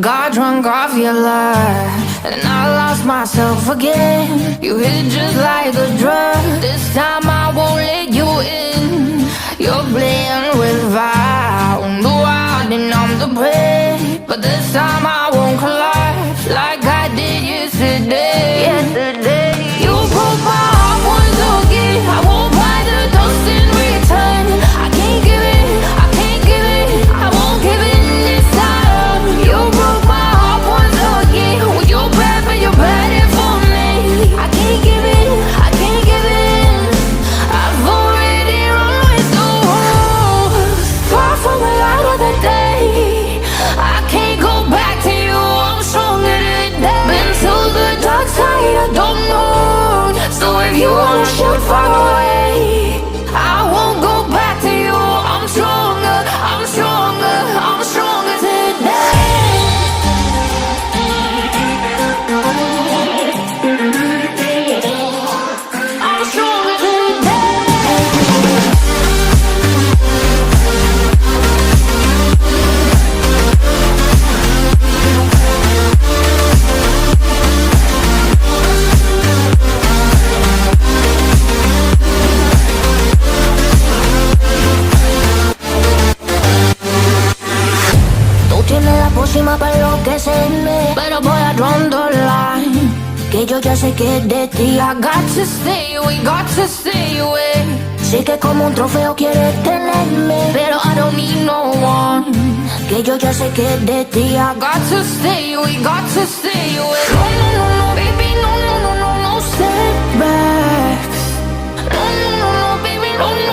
Got drunk off your love, and I lost myself again. You hit just like a drug. This time I won't let you in. You're playing with fire, no I didn't numb the prey. But this time I won't collapse like I did yesterday. You broke my heart once again. I won't buy the dust in return. I can't give it, I can't give it, I won't give it this time. You broke my heart once again. Well, you're bad, but you're bad it for me. I can't give it, I can't give it. I've already run with the wolves. Far from the light of the day. I can't go back to you, I'm stronger today. Been to the dark side, I don't know. So if you wanna shoot far away, I won't go back to you. I'm stronger, I'm stronger, I'm stronger today. I'm stronger today. Tú tienes la pócima para enloquecerme, pero voy a draw the line. Que yo ya sé que es de ti. I got to stay away, got to stay away. Sé que como un trofeo quieres tenerme, pero I don't need no one. Que yo ya sé que es de ti. I got to stay away, got to stay away. No, no, no, no, baby, no, no, no, no, no setbacks. No, no, no, no, baby, no, no.